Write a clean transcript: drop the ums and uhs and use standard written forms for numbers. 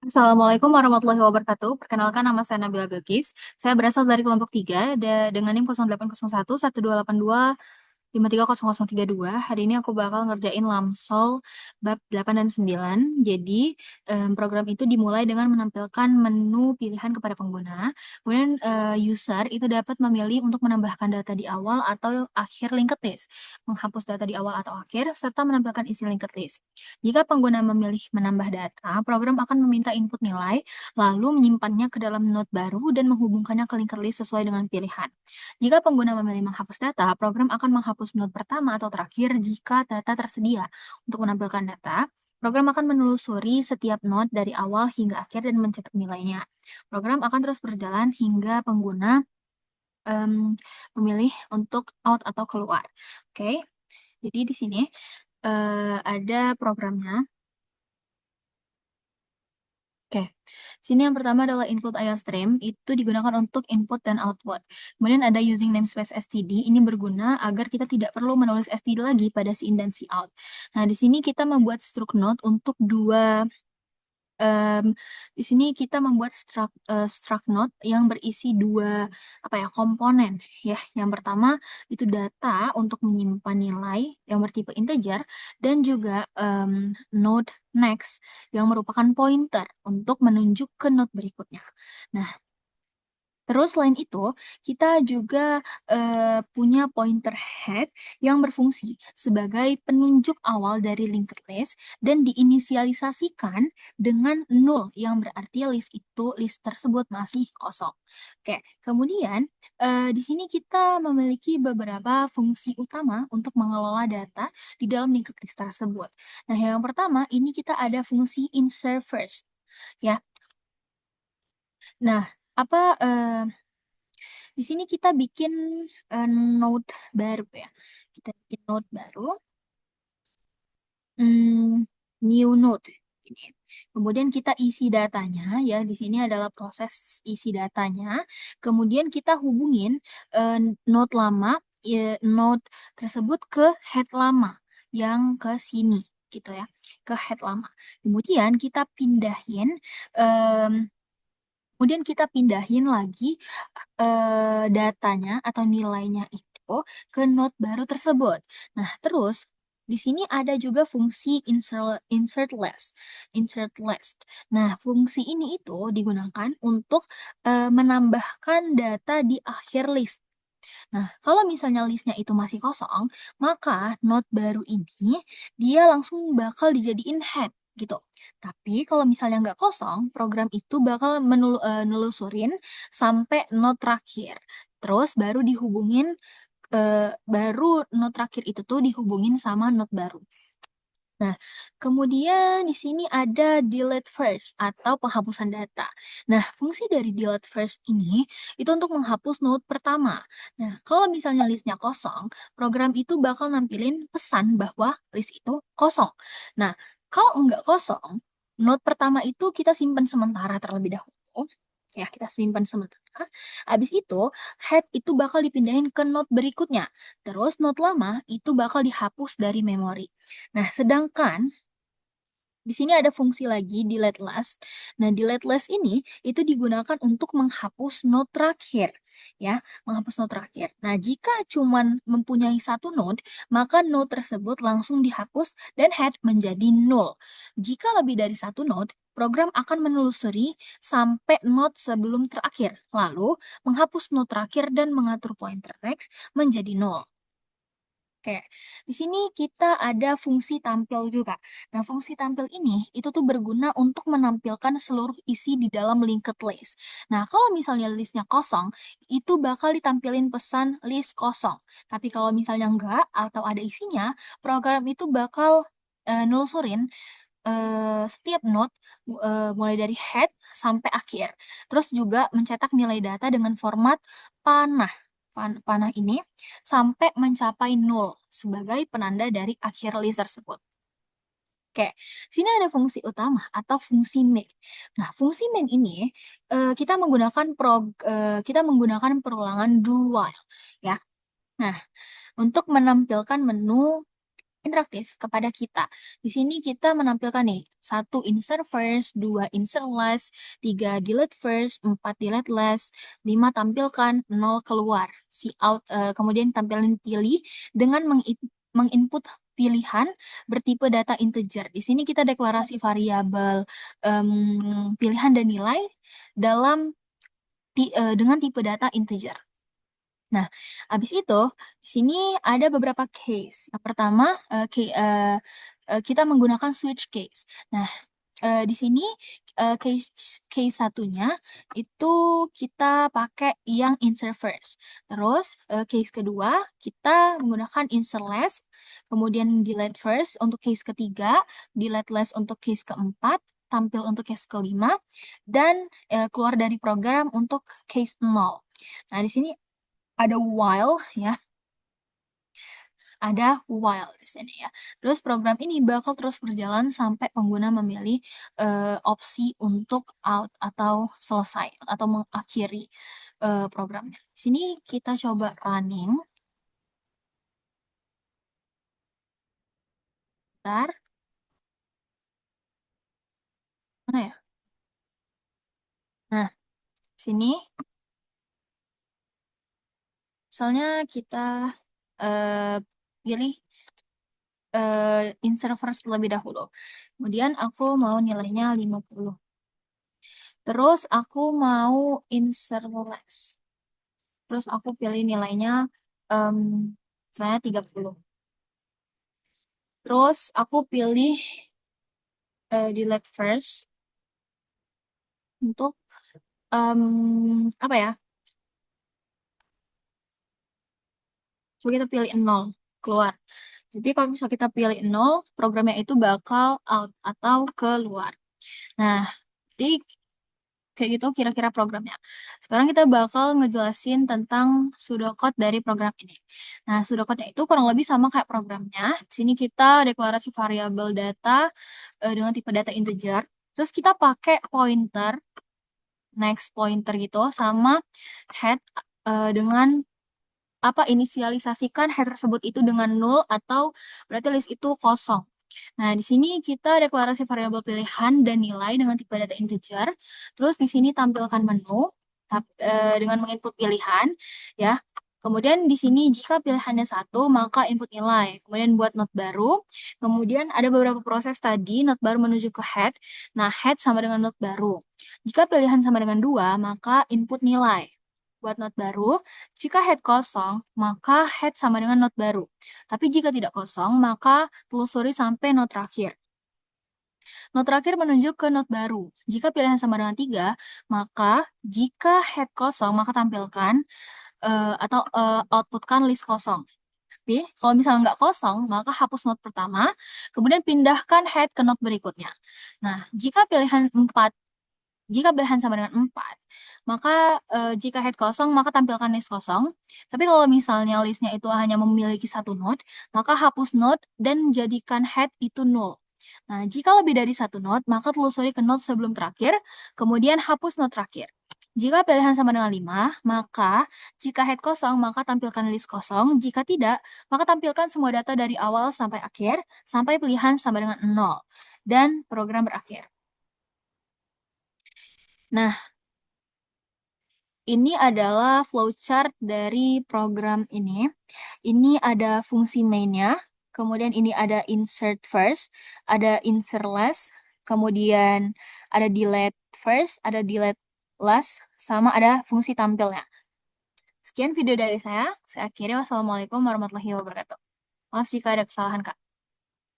Assalamualaikum warahmatullahi wabarakatuh. Perkenalkan nama saya Nabila Bilqis. Saya berasal dari kelompok 3 dengan NIM 0801 1282 530032. Hari ini aku bakal ngerjain Lamsol bab 8 dan 9. Jadi, program itu dimulai dengan menampilkan menu pilihan kepada pengguna. Kemudian, user itu dapat memilih untuk menambahkan data di awal atau akhir linked list, menghapus data di awal atau akhir, serta menampilkan isi linked list. Jika pengguna memilih menambah data, program akan meminta input nilai, lalu menyimpannya ke dalam node baru dan menghubungkannya ke linked list sesuai dengan pilihan. Jika pengguna memilih menghapus data, program akan menghapus node pertama atau terakhir jika data tersedia. Untuk menampilkan data, program akan menelusuri setiap node dari awal hingga akhir dan mencetak nilainya. Program akan terus berjalan hingga pengguna memilih untuk out atau keluar. Oke, jadi di sini ada programnya. Oke, sini yang pertama adalah input IOStream, itu digunakan untuk input dan output. Kemudian ada using namespace std, ini berguna agar kita tidak perlu menulis std lagi pada si in dan si out. Nah, di sini kita membuat struct node untuk di sini kita membuat struct node yang berisi dua komponen ya. Yang pertama itu data untuk menyimpan nilai yang bertipe integer dan juga node next yang merupakan pointer untuk menunjuk ke node berikutnya. Nah, terus selain itu, kita juga punya pointer head yang berfungsi sebagai penunjuk awal dari linked list dan diinisialisasikan dengan null yang berarti list tersebut masih kosong. Oke, kemudian di sini kita memiliki beberapa fungsi utama untuk mengelola data di dalam linked list tersebut. Nah, yang pertama ini kita ada fungsi insert first ya. Nah, apa di sini kita bikin node baru ya. Kita bikin node baru, new node. Ini. Kemudian kita isi datanya ya. Di sini adalah proses isi datanya. Kemudian kita hubungin node lama, node tersebut ke head lama yang ke sini gitu ya, ke head lama. Kemudian kita pindahin Kemudian kita pindahin lagi datanya atau nilainya itu ke node baru tersebut. Nah, terus di sini ada juga fungsi insert last. Insert last. Nah, fungsi ini itu digunakan untuk menambahkan data di akhir list. Nah, kalau misalnya listnya itu masih kosong, maka node baru ini dia langsung bakal dijadiin head gitu. Tapi kalau misalnya nggak kosong, program itu bakal nelusurin sampai node terakhir. Terus baru node terakhir itu tuh dihubungin sama node baru. Nah, kemudian di sini ada delete first atau penghapusan data. Nah, fungsi dari delete first ini itu untuk menghapus node pertama. Nah, kalau misalnya listnya kosong, program itu bakal nampilin pesan bahwa list itu kosong. Nah, kalau enggak kosong, node pertama itu kita simpan sementara terlebih dahulu. Ya, kita simpan sementara. Habis itu, head itu bakal dipindahin ke node berikutnya. Terus node lama itu bakal dihapus dari memori. Nah, sedangkan di sini ada fungsi lagi delete last. Nah, delete last ini itu digunakan untuk menghapus node terakhir, ya, menghapus node terakhir. Nah, jika cuman mempunyai satu node, maka node tersebut langsung dihapus dan head menjadi null. Jika lebih dari satu node, program akan menelusuri sampai node sebelum terakhir, lalu menghapus node terakhir dan mengatur pointer next menjadi null. Oke, di sini kita ada fungsi tampil juga. Nah, fungsi tampil ini itu tuh berguna untuk menampilkan seluruh isi di dalam linked list. Nah, kalau misalnya listnya kosong, itu bakal ditampilin pesan list kosong. Tapi kalau misalnya enggak atau ada isinya, program itu bakal nelusurin setiap node mulai dari head sampai akhir. Terus juga mencetak nilai data dengan format panah. Panah ini sampai mencapai 0 sebagai penanda dari akhir list tersebut. Oke, sini ada fungsi utama atau fungsi main. Nah, fungsi main ini kita menggunakan perulangan do while ya. Nah, untuk menampilkan menu interaktif kepada kita. Di sini kita menampilkan nih, 1 insert first, 2 insert last, 3 delete first, 4 delete last, 5 tampilkan, 0 keluar. Si out, kemudian tampilkan pilih dengan menginput pilihan bertipe data integer. Di sini kita deklarasi variabel pilihan dan nilai dalam dengan tipe data integer. Nah, habis itu di sini ada beberapa case. Yang pertama, kita menggunakan switch case. Nah, di sini case case satunya itu kita pakai yang insert first. Terus case kedua kita menggunakan insert last, kemudian delete first untuk case ketiga, delete last untuk case keempat, tampil untuk case kelima, dan keluar dari program untuk case 0. Nah, di sini ada while ya, ada while di sini ya. Terus program ini bakal terus berjalan sampai pengguna memilih opsi untuk out atau selesai atau mengakhiri programnya. Di sini kita coba running. Bentar. Mana ya? Nah, sini misalnya kita pilih insert first terlebih dahulu. Kemudian aku mau nilainya 50. Terus aku mau insert last. Terus aku pilih nilainya um, misalnya 30. Terus aku pilih delete first untuk apa ya? Coba kita pilih 0 keluar. Jadi kalau misalnya kita pilih 0, programnya itu bakal out atau keluar. Nah, jadi kayak gitu kira-kira programnya. Sekarang kita bakal ngejelasin tentang pseudocode dari program ini. Nah, pseudocode-nya itu kurang lebih sama kayak programnya. Di sini kita deklarasi variabel data dengan tipe data integer. Terus kita pakai pointer, next pointer gitu, sama head dengan inisialisasikan head tersebut itu dengan null atau berarti list itu kosong. Nah, di sini kita deklarasi variabel pilihan dan nilai dengan tipe data integer. Terus di sini tampilkan menu dengan menginput pilihan, ya. Kemudian di sini jika pilihannya 1, maka input nilai. Kemudian buat not baru. Kemudian ada beberapa proses tadi, not baru menuju ke head. Nah, head sama dengan not baru. Jika pilihan sama dengan 2, maka input nilai. Buat not baru, jika head kosong, maka head sama dengan not baru. Tapi jika tidak kosong, maka telusuri sampai not terakhir. Not terakhir menunjuk ke not baru. Jika pilihan sama dengan 3, maka jika head kosong, maka tampilkan atau outputkan list kosong. Tapi kalau misalnya nggak kosong, maka hapus not pertama, kemudian pindahkan head ke not berikutnya. Nah, jika pilihan sama dengan 4, maka jika head kosong, maka tampilkan list kosong. Tapi kalau misalnya listnya itu hanya memiliki 1 node, maka hapus node dan jadikan head itu null. Nah, jika lebih dari 1 node, maka telusuri ke node sebelum terakhir, kemudian hapus node terakhir. Jika pilihan sama dengan 5, maka jika head kosong, maka tampilkan list kosong. Jika tidak, maka tampilkan semua data dari awal sampai akhir, sampai pilihan sama dengan 0. Dan program berakhir. Nah, ini adalah flowchart dari program ini. Ini ada fungsi mainnya, kemudian ini ada insert first, ada insert last, kemudian ada delete first, ada delete last, sama ada fungsi tampilnya. Sekian video dari saya akhiri. Wassalamualaikum warahmatullahi wabarakatuh. Maaf jika ada kesalahan, Kak.